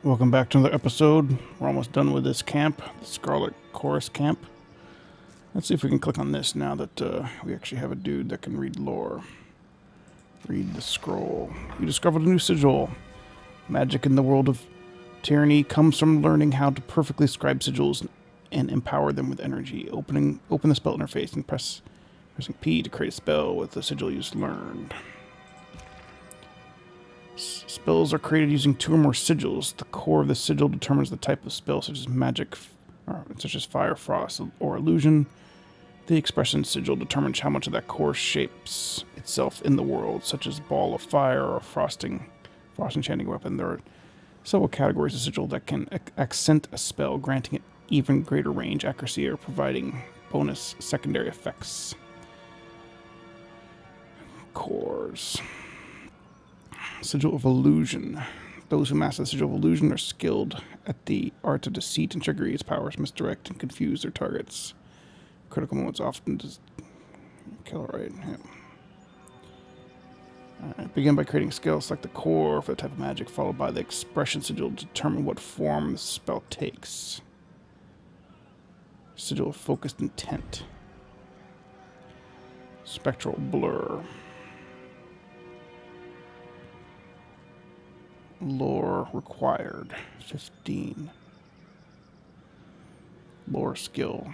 Welcome back to another episode. We're almost done with this camp, the Scarlet Chorus camp. Let's see if we can click on this now that we actually have a dude that can read lore. Read the scroll. You discovered a new sigil. Magic in the world of Tyranny comes from learning how to perfectly scribe sigils and empower them with energy. Open the spell interface and pressing P to create a spell with the sigil you just learned. Spells are created using two or more sigils. The core of the sigil determines the type of spell, such as magic, such as fire, frost, or illusion. The expression sigil determines how much of that core shapes itself in the world, such as ball of fire or frost enchanting weapon. There are several categories of sigil that can accent a spell, granting it even greater range, accuracy, or providing bonus secondary effects. Cores. Sigil of Illusion. Those who master the Sigil of Illusion are skilled at the art of deceit and trickery. Its powers misdirect and confuse their targets. Critical moments often just kill right. Yeah. Alright, begin by creating a skill. Select the core for the type of magic, followed by the expression sigil to determine what form the spell takes. Sigil of Focused Intent. Spectral Blur. Lore required 15. Lore skill.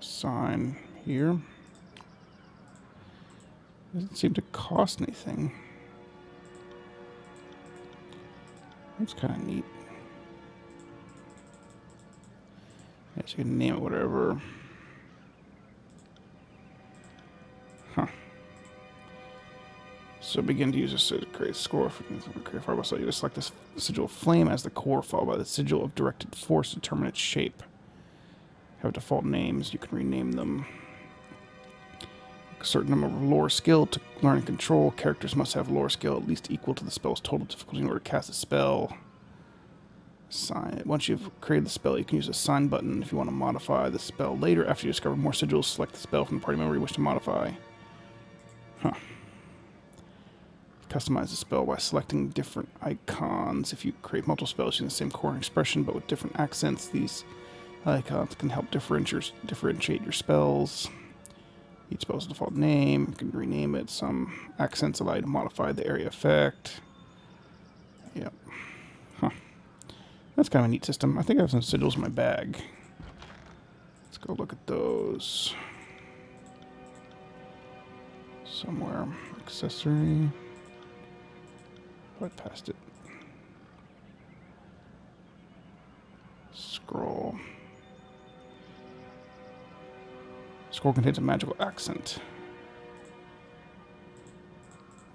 Assign here. Doesn't seem to cost anything. That's kind of neat. Yeah, so you can name it whatever. So begin to use this to create a score for create fireball. So you just select this sigil of flame as the core, followed by the sigil of directed force to determine its shape. Have default names, you can rename them. A certain number of lore skill to learn and control. Characters must have lore skill at least equal to the spell's total difficulty in order to cast a spell. Assign it. Once you've created the spell, you can use the assign button if you want to modify the spell later. After you discover more sigils, select the spell from the party member you wish to modify. Customize the spell by selecting different icons. If you create multiple spells using the same core expression but with different accents, these icons can help differentiate your spells. Each spell's default name, you can rename it. Some accents allow you to modify the area effect. Yep. That's kind of a neat system. I think I have some sigils in my bag. Let's go look at those. Somewhere. Accessory. Right past it. Scroll. Scroll contains a magical accent.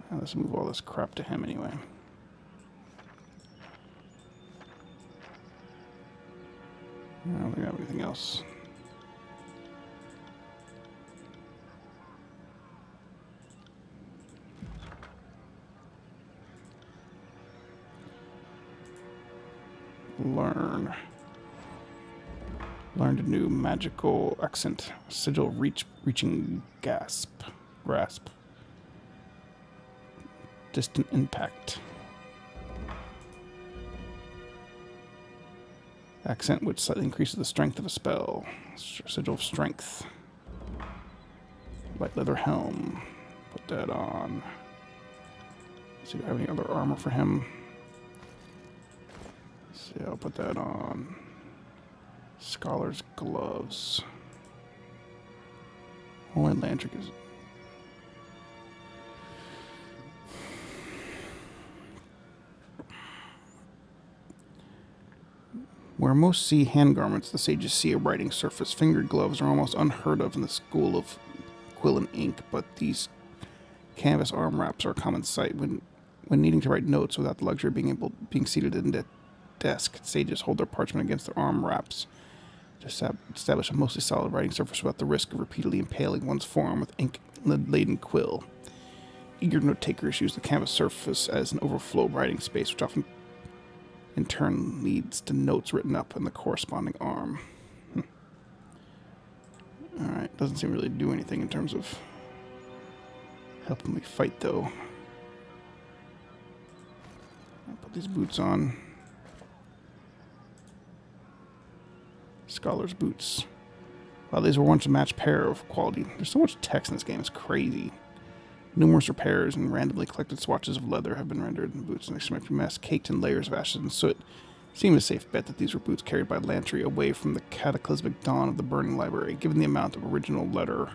Now let's move all this crap to him anyway. I don't think I have anything else. Learned a new magical accent. Sigil reaching grasp. Distant impact. Accent which slightly increases the strength of a spell. Sigil of strength. Light leather helm. Put that on. Let's see, do I have any other armor for him? See, I'll put that on. Scholar's gloves. Only Landric is. Where most see hand garments, the sages see a writing surface. Fingered gloves are almost unheard of in the school of quill and ink, but these canvas arm wraps are a common sight when needing to write notes without the luxury of being seated in the desk. Sages hold their parchment against their arm wraps to establish a mostly solid writing surface without the risk of repeatedly impaling one's forearm with ink-laden quill. Eager note takers use the canvas surface as an overflow writing space, which often in turn leads to notes written up in the corresponding arm. Alright, doesn't seem to really do anything in terms of helping me fight, though. I'll put these boots on. Scholar's boots. Wow, these were once a matched pair of quality. There's so much text in this game, it's crazy. Numerous repairs and randomly collected swatches of leather have been rendered in the boots, an extremely mess, caked in layers of ashes and soot. It seemed a safe bet that these were boots carried by Lantry away from the cataclysmic dawn of the burning library. Given the amount of original letter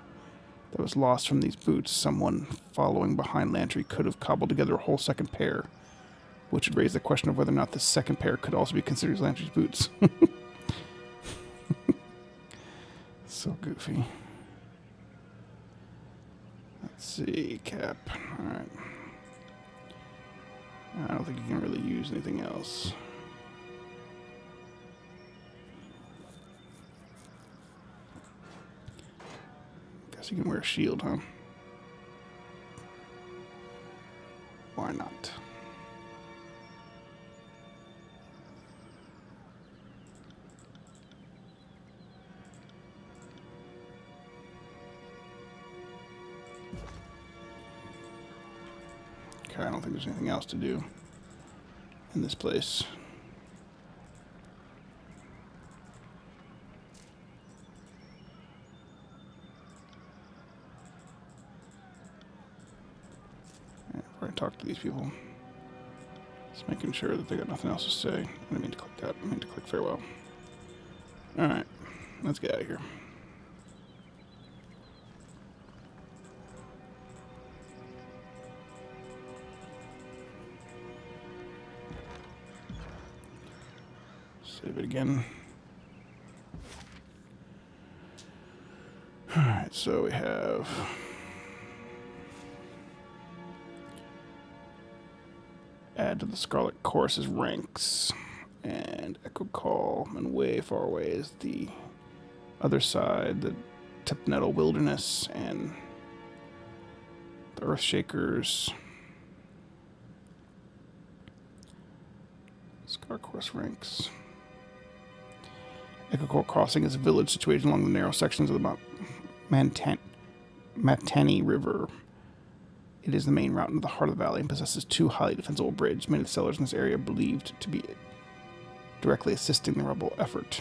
that was lost from these boots, someone following behind Lantry could have cobbled together a whole second pair, which would raise the question of whether or not the second pair could also be considered Lantry's boots. So goofy. Let's see, cap. Alright. I don't think you can really use anything else. Guess you can wear a shield, huh? Why not? Okay, I don't think there's anything else to do in this place. Before I talk to these people, just making sure that they got nothing else to say. I didn't mean to click that. I meant to click farewell. Alright, let's get out of here. Save it again. Alright, so we have add to the Scarlet Chorus's ranks, and Echocall, and way far away is the other side, the Tipnettle Wilderness, and the Earthshakers. Scarlet Chorus ranks. Echocall Crossing is a village situated along the narrow sections of the Matani River. It is the main route into the heart of the valley and possesses two highly defensible bridges. Many of the settlers in this area are believed to be directly assisting the rebel effort.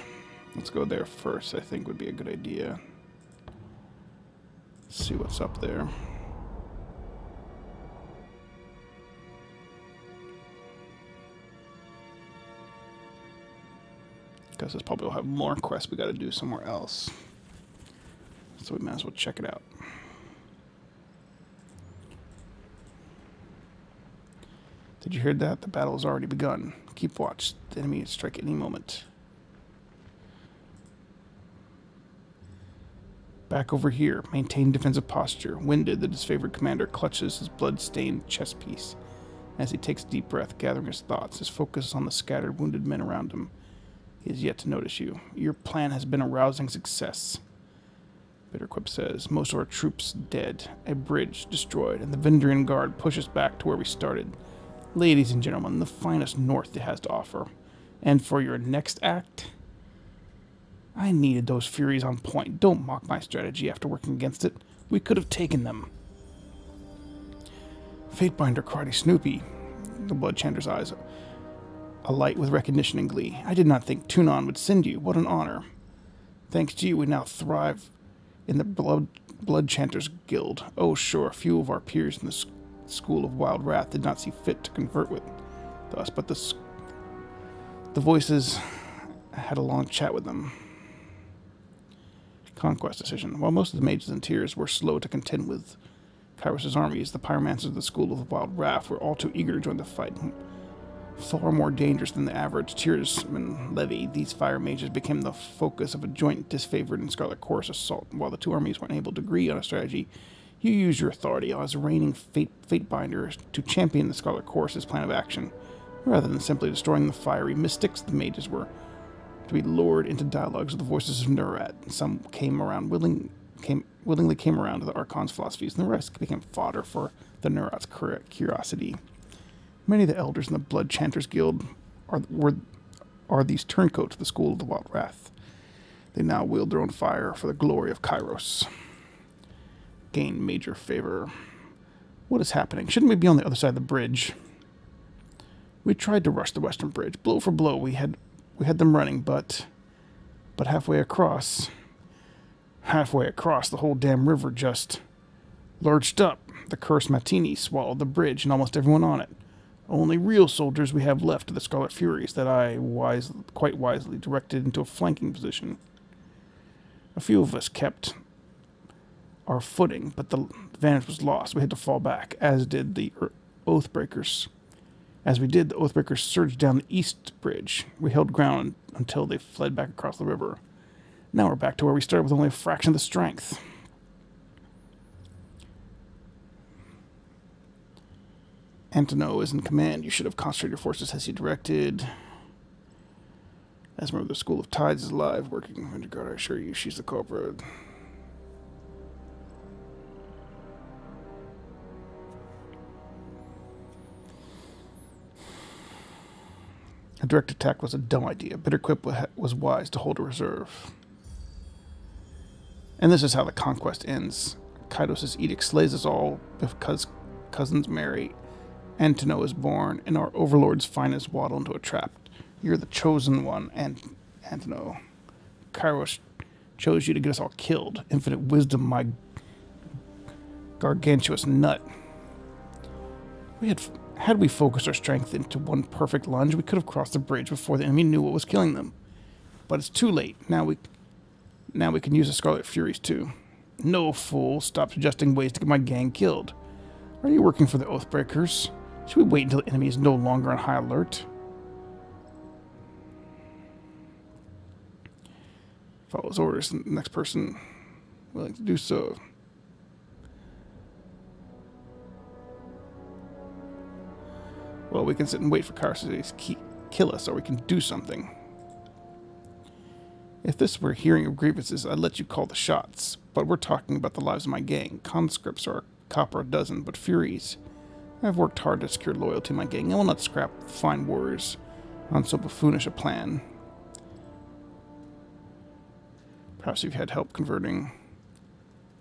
Let's go there first, I think would be a good idea. Let's see what's up there. Because this probably will have more quests we got to do somewhere else. So we might as well check it out. Did you hear that? The battle has already begun. Keep watch. The enemy will strike at any moment. Back over here. Maintain defensive posture. Winded, the disfavored commander clutches his blood-stained chest piece. As he takes a deep breath, gathering his thoughts, his focus is on the scattered, wounded men around him. He has yet to notice you. Your plan has been a rousing success. Bitterquip says, most of our troops dead, a bridge destroyed, and the Vendrian Guard pushes back to where we started. Ladies and gentlemen, the finest North it has to offer. And for your next act, I needed those Furies on point. Don't mock my strategy after working against it. We could have taken them. Fatebinder Karate Snoopy. The Blood Chanter's eyes alight with recognition and glee. I did not think Tunon would send you. What an honor. Thanks to you, we now thrive in the Blood Chanters Guild. Oh, sure, few of our peers in the School of Wild Wrath did not see fit to convert with us, but the voices had a long chat with them. Conquest decision. While most of the mages and tears were slow to contend with Kairos' armies, the pyromancers of the School of Wild Wrath were all too eager to join the fight. Far more dangerous than the average Tearsman levy, these fire mages became the focus of a joint disfavored and Scarlet Chorus assault. While the two armies weren't able to agree on a strategy, you used your authority as reigning Fatebinder to champion the Scarlet Chorus's plan of action. Rather than simply destroying the fiery mystics, the mages were to be lured into dialogues with the voices of Nurat. Some willingly came around to the Archon's philosophies, and the rest became fodder for the Nurat's curiosity. Many of the elders in the Blood Chanters Guild are these turncoats of the School of the Wild Wrath. They now wield their own fire for the glory of Kairos. Gain major favor. What is happening? Shouldn't we be on the other side of the bridge? We tried to rush the western bridge. Blow for blow, we had them running, but halfway across, the whole damn river just lurched up. The cursed Matini swallowed the bridge and almost everyone on it. Only real soldiers we have left are the Scarlet Furies that I quite wisely directed into a flanking position. A few of us kept our footing, but the advantage was lost. We had to fall back, as did the Oathbreakers. As we did, the Oathbreakers surged down the east bridge. We held ground until they fled back across the river. Now we're back to where we started with only a fraction of the strength. Antonio is in command. You should have concentrated your forces as he directed. As a member of the School of Tides is alive, working under guard, I assure you, she's the culprit. A direct attack was a dumb idea. Bitterquip was wise to hold a reserve. And this is how the conquest ends. Kaidos' edict slays us all because cousins marry. Antonio is born, and our overlord's finest waddle into a trap. You're the chosen one, Antonio. Kairos chose you to get us all killed. Infinite wisdom, my gargantuous nut. Had we focused our strength into one perfect lunge, we could have crossed the bridge before the enemy knew what was killing them. But it's too late. Now we can use the Scarlet Furies too. No, fool. Stop suggesting ways to get my gang killed. Are you working for the Oathbreakers? Should we wait until the enemy is no longer on high alert? Follows orders, and the next person willing to do so. Well, we can sit and wait for Kairos to kill us, or we can do something. If this were a hearing of grievances, I'd let you call the shots. But we're talking about the lives of my gang. Conscripts are a copper a dozen, but Furies. I've worked hard to secure loyalty to my gang. I will not scrap fine warriors on so buffoonish a plan. Perhaps you've had help covering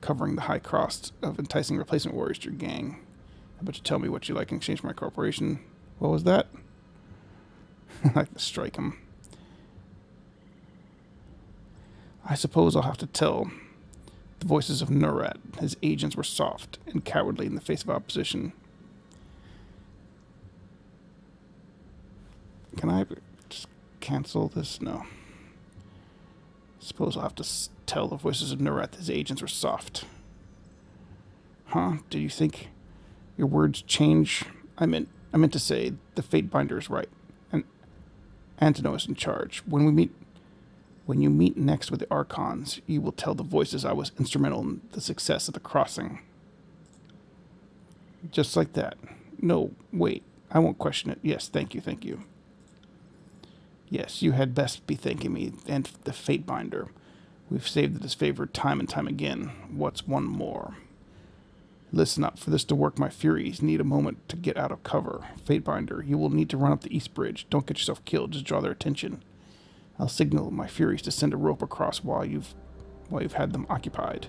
the high cost of enticing replacement warriors to your gang. How about you tell me what you like in exchange for my cooperation? What was that? I'd like to strike him. I suppose I'll have to tell. The voices of Nurat. His agents were soft and cowardly in the face of opposition. Can I just cancel this? No. Suppose I'll have to tell the voices of Nurat that his agents were soft. Huh? Did you think your words change? I meant to say the Fatebinder is right, and Antonio is in charge. When you meet next with the Archons, you will tell the voices I was instrumental in the success of the crossing. Just like that. No, wait. I won't question it. Yes, thank you, thank you. Yes, you had best be thanking me and the Fatebinder. We've saved the disfavored time and time again. What's one more? Listen up. For this to work, my Furies need a moment to get out of cover. Fatebinder, you will need to run up the East Bridge. Don't get yourself killed. Just draw their attention. I'll signal my Furies to send a rope across while you've had them occupied.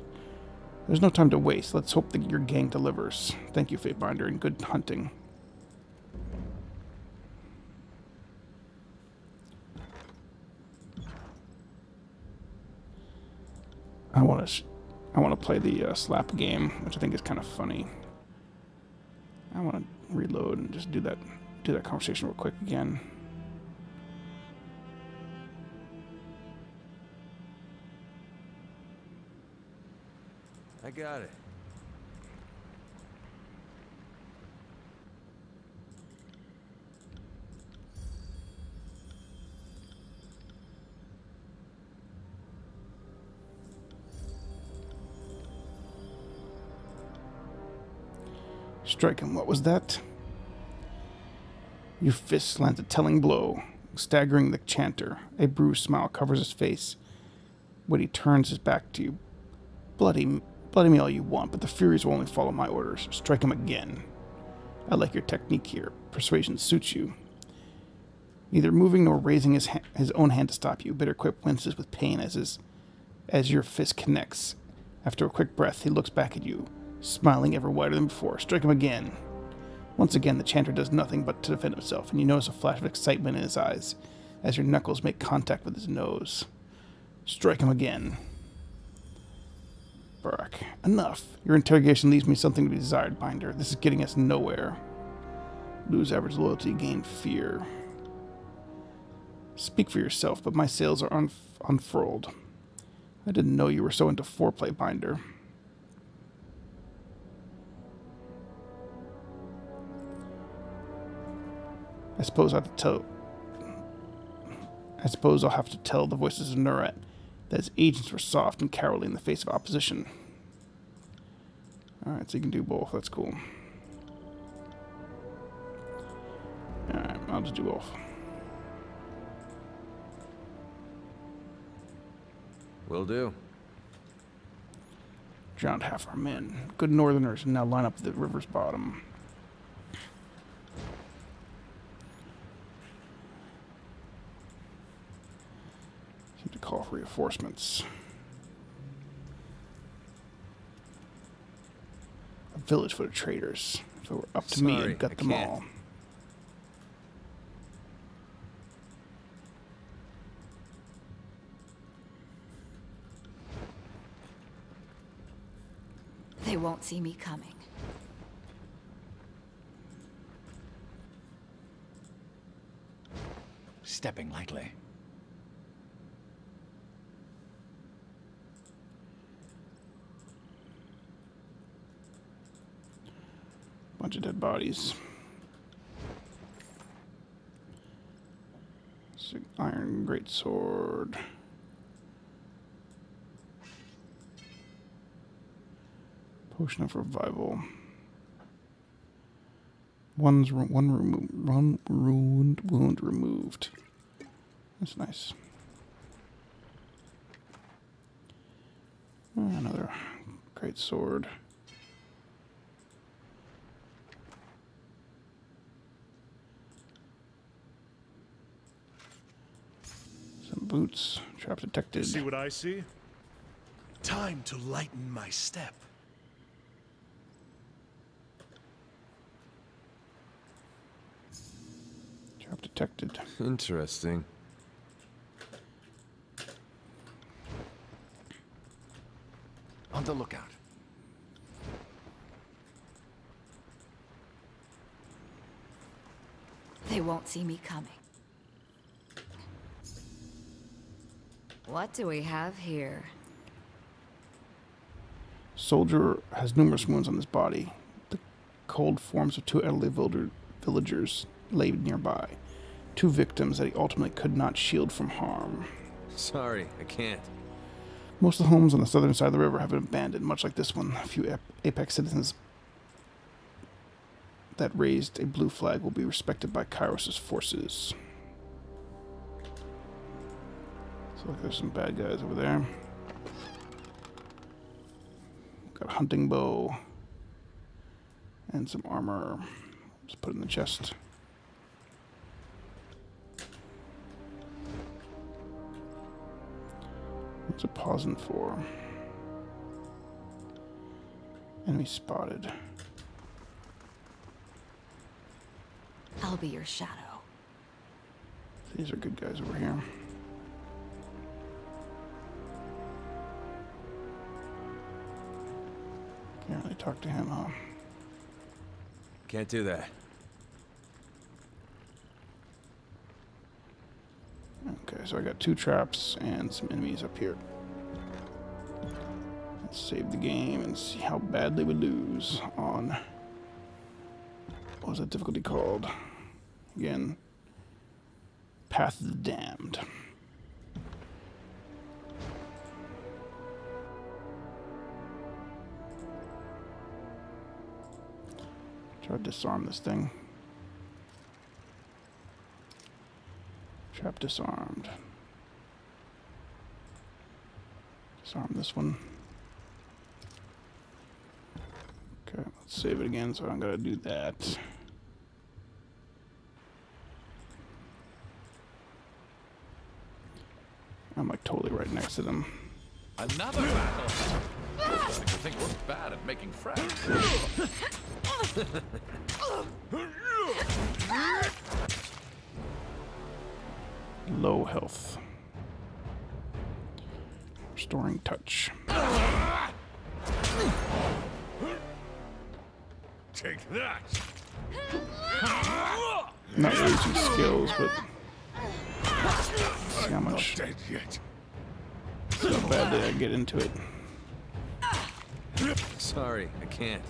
There's no time to waste. Let's hope that your gang delivers. Thank you, Fatebinder, and good hunting. I want to play the slap game, which I think is kind of funny. I want to reload and just do that conversation real quick again. I got it. Strike him. What was that? Your fist lands a telling blow, staggering the chanter. A bruised smile covers his face when he turns his back to you. Bloody me all you want, but the Furies will only follow my orders. Strike him again. I like your technique here. Persuasion suits you. Neither moving nor raising his own hand to stop you, Bitterquip winces with pain as your fist connects. After a quick breath, he looks back at you. smiling ever wider than before. Strike him again. Once again, the chanter does nothing but to defend himself, and you notice a flash of excitement in his eyes as your knuckles make contact with his nose. Strike him again. Barak, enough. Your interrogation leaves me something to be desired, Binder. This is getting us nowhere. Lose average loyalty, gain fear. Speak for yourself, but my sails are unfurled. I didn't know you were so into foreplay, Binder. I suppose I'll have to tell the voices of Nuret that his agents were soft and cowardly in the face of opposition. Alright, so you can do both. That's cool. Alright, I'll just do both. Will do. Drowned half our men. Good northerners now line up at the river's bottom. Seem to call for reinforcements. A village full of traitors. If it were up to me, I'd gut them all. They won't see me coming. Stepping lightly. Bunch of dead bodies. Iron greatsword. Potion of revival. One ruined wound removed. That's nice. Another great sword. Some boots. Trap detected. See what I see? Time to lighten my step. Trap detected. Interesting. On the lookout. They won't see me coming. What do we have here? Soldier has numerous wounds on his body. The cold forms of two elderly villagers lay nearby. Two victims that he ultimately could not shield from harm. Sorry, I can't. Most of the homes on the southern side of the river have been abandoned, much like this one. A few apex citizens that raised a blue flag will be respected by Kairos' forces. So there's some bad guys over there. Got a hunting bow and some armor. Just put it in the chest. What's it pausing for? Enemy spotted. I'll be your shadow. These are good guys over here. Can't really talk to him, huh? Can't do that. Okay, so I got two traps and some enemies up here. Let's save the game and see how badly we lose on... What was that difficulty called? Again, Path of the Damned. Try to disarm this thing. Trap disarmed. Disarm this one. Okay, let's save it again so I don't gotta do that. I'm like totally right next to them. Another battle. Starting to think we're bad at making friends. Low health. Restoring touch. Take that. Not using skills, but see how much. Dead yet. How bad did I get into it? Sorry, I can't.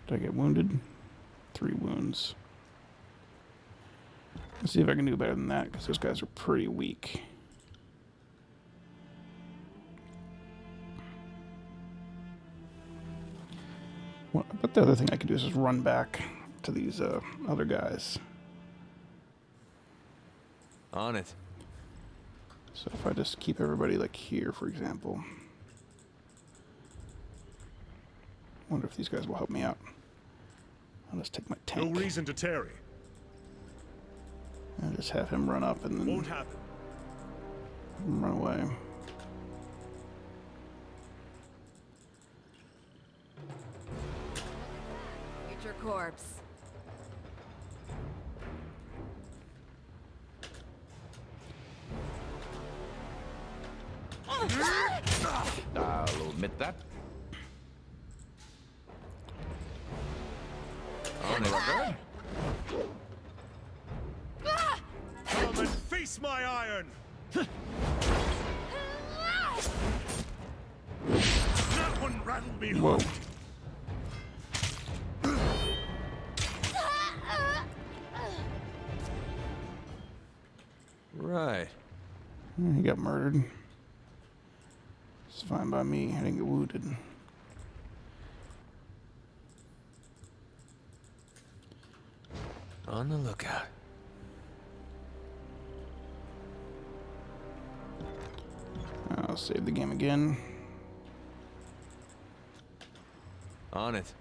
Did I get wounded? 3 wounds. Let's see if I can do better than that, because those guys are pretty weak. Well, but the other thing I could do is just run back to these other guys. On it. So if I just keep everybody like here, for example. Wonder if these guys will help me out. I'll just take my tank. No reason to tarry. And just have him run up and then Won't happen. run away. Future corpse. I'll admit that. On the record. Come and face my iron. That one rattled me Whoa. hard. Right. He got murdered. It's fine by me. I didn't get wounded. On the lookout. I'll save the game again. On it.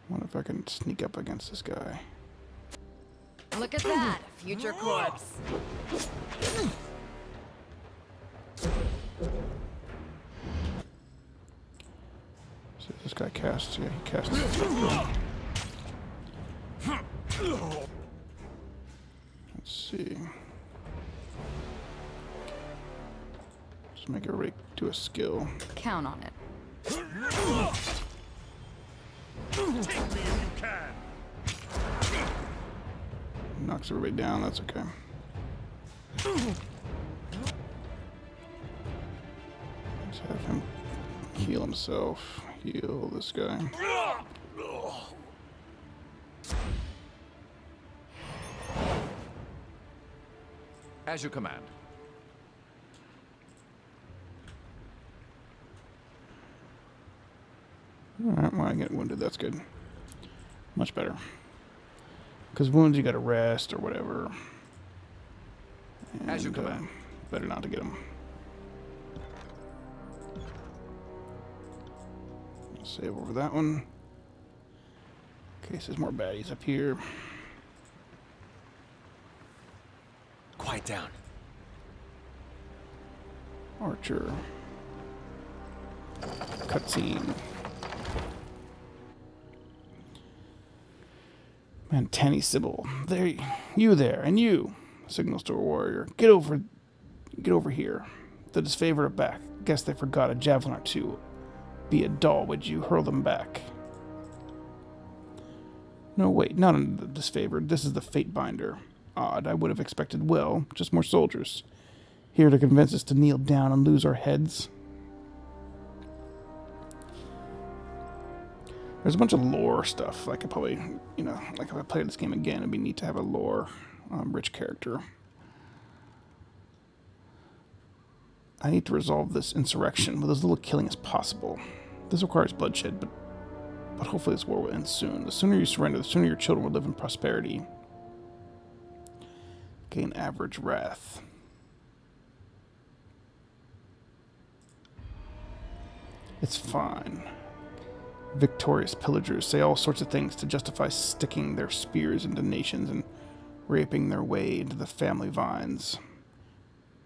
Wonder if I can sneak up against this guy. Look at that, future corpse. So this guy casts, yeah, he casts. Let's see. Just make everybody do a skill. Count on it. Take me if you can. Knocks everybody down, that's okay. Let's have him heal himself. Heal this guy. As you command. Alright, well, I get wounded, that's good. Much better. Because wounds you gotta rest or whatever. And, As you command. Better not to get them. Save over that one. In case there's more baddies up here. Quiet down. Archer. Cutscene. Mantani Sybil. There, you there, and you, signals to a warrior. Get over here. The disfavored are back. Guess they forgot a javelin or two. Be a doll, would you? Hurl them back. No, wait, not the disfavored. This is the Fatebinder. Odd, I would have expected, well, just more soldiers. Here to convince us to kneel down and lose our heads. There's a bunch of lore stuff. I could probably, you know, like if I played this game again, it'd be neat to have a lore rich character. I need to resolve this insurrection with as little killing as possible. This requires bloodshed, but hopefully this war will end soon. The sooner you surrender, the sooner your children will live in prosperity. Gain average wrath. It's fine. Victorious pillagers say all sorts of things to justify sticking their spears into nations and raping their way into the family vines.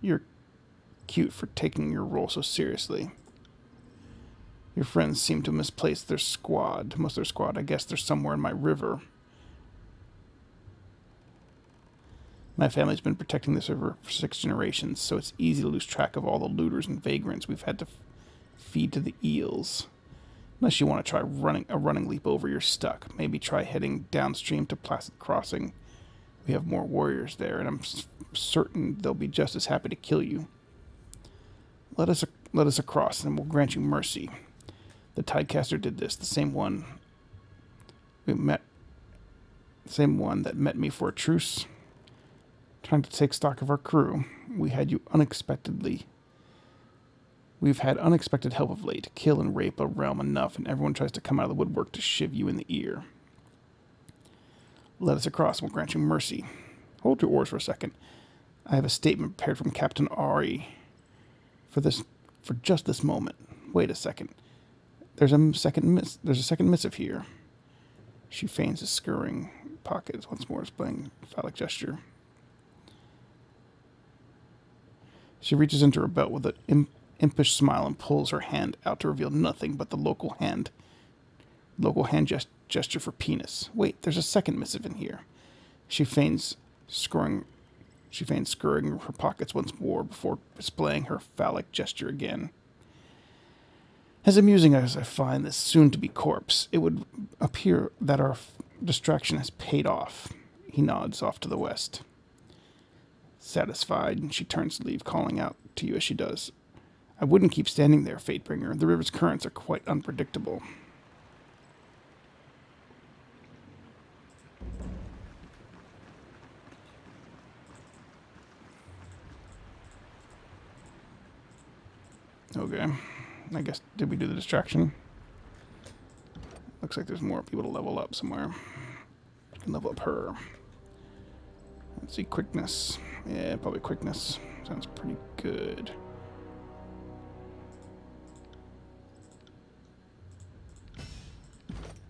You're cute for taking your role so seriously. Your friends seem to misplace their squad. Most of their squad, I guess they're somewhere in my river. My family's been protecting this river for 6 generations, so it's easy to lose track of all the looters and vagrants we've had to feed to the eels. Unless you want to try a running leap over, you're stuck. Maybe try heading downstream to Placid Crossing. We have more warriors there, and I'm certain they'll be just as happy to kill you. Let us across, and we'll grant you mercy. The Tidecaster did this, the same one that met me for a truce. Trying to take stock of our crew. We've had unexpected help of late. Kill and rape a realm enough, and everyone tries to come out of the woodwork to shiv you in the ear. Let us across, and we'll grant you mercy. Hold your oars for a second. I have a statement prepared from Captain Ari for just this moment. Wait a second. There's a second missive here. She feigns a scurrying pockets, once more displaying phallic gesture. She reaches into her belt with an impish smile and pulls her hand out to reveal nothing but the local hand gesture for penis. Wait, there's a second missive in here. She feigns scurrying her pockets once more before displaying her phallic gesture again. As amusing as I find this soon-to-be corpse, it would appear that our distraction has paid off. He nods off to the west. Satisfied, she turns to leave, calling out to you as she does. I wouldn't keep standing there, Fatebringer. The river's currents are quite unpredictable. Okay. I guess, did we do the distraction? Looks like there's more people to level up somewhere. I can level up her. Let's see, quickness. Yeah, probably quickness. Sounds pretty good.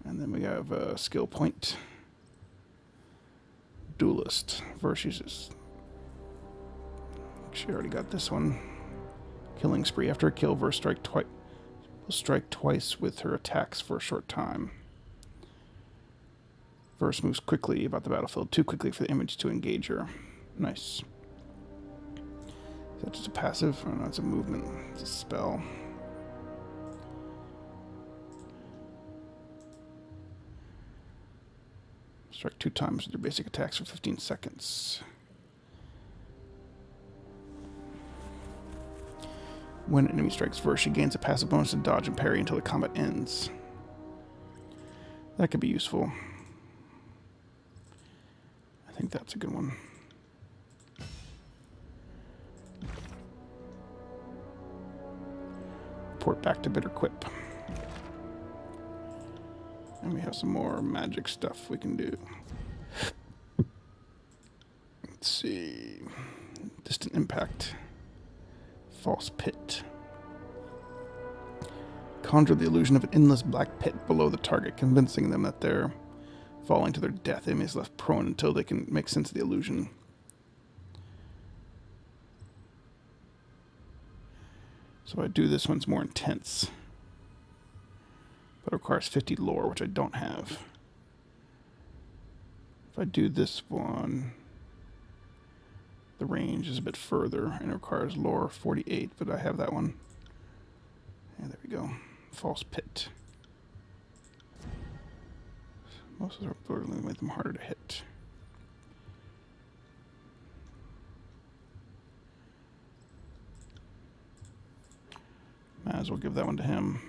And then we have a skill point. Duelist versus. She already got this one. Killing spree. After a kill, Verse will strike twice with her attacks for a short time. Verse moves quickly about the battlefield, too quickly for the image to engage her. Nice. Is that just a passive? Oh no, it's a movement. It's a spell. Strike 2 times with your basic attacks for 15 seconds. When an enemy strikes first, she gains a passive bonus to dodge and parry until the combat ends. That could be useful. I think that's a good one. Report back to Bitter Quip. And we have some more magic stuff we can do. Let's see. Distant impact. False pit. Conjure the illusion of an endless black pit below the target, convincing them that they're falling to their death. Enemy is left prone until they can make sense of the illusion. So I do this one's more intense. But it requires 50 lore, which I don't have. If I do this one, the range is a bit further and it requires lore 48, but I have that one. And there we go. False pit. Most of them are make them harder to hit. Might as well give that one to him.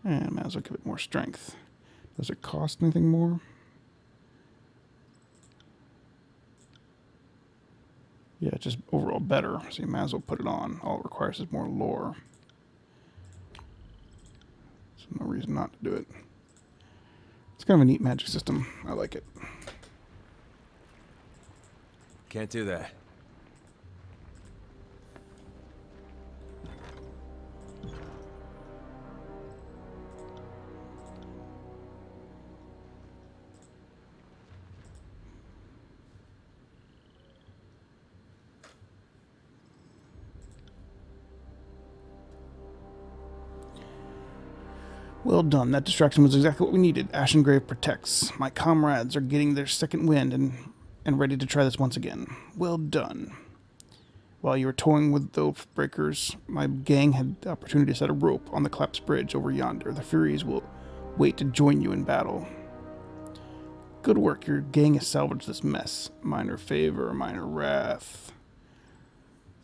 And might as well give it more strength. Does it cost anything more? Yeah, it's just overall better, so you might as well put it on. All it requires is more lore. So no reason not to do it. It's kind of a neat magic system. I like it. can't do that. Well done. That distraction was exactly what we needed. Ashen Grave protects. My comrades are getting their second wind and ready to try this once again. Well done. While you were toying with the oath breakers, my gang had the opportunity to set a rope on the collapsed bridge over yonder. The Furies will wait to join you in battle. Good work. Your gang has salvaged this mess. Minor favor, minor wrath.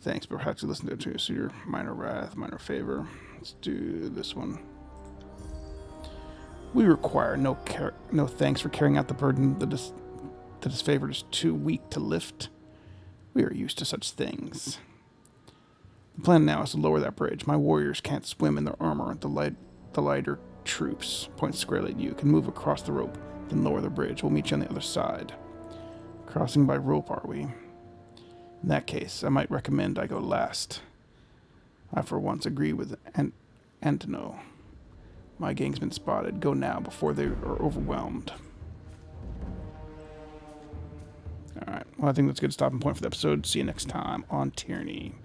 Thanks, but perhaps you listen to it too. So your minor wrath, minor favor. Let's do this one. We require no thanks for carrying out the burden that is favored is too weak to lift. We are used to such things. The plan now is to lower that bridge. My warriors can't swim in their armor. The lighter troops, point squarely at you, can move across the rope, then lower the bridge. We'll meet you on the other side. Crossing by rope, are we? In that case, I might recommend I go last. I for once agree with Antino. My gang's been spotted. Go now before they are overwhelmed. Alright, well I think that's a good stopping point for the episode. See you next time on Tyranny.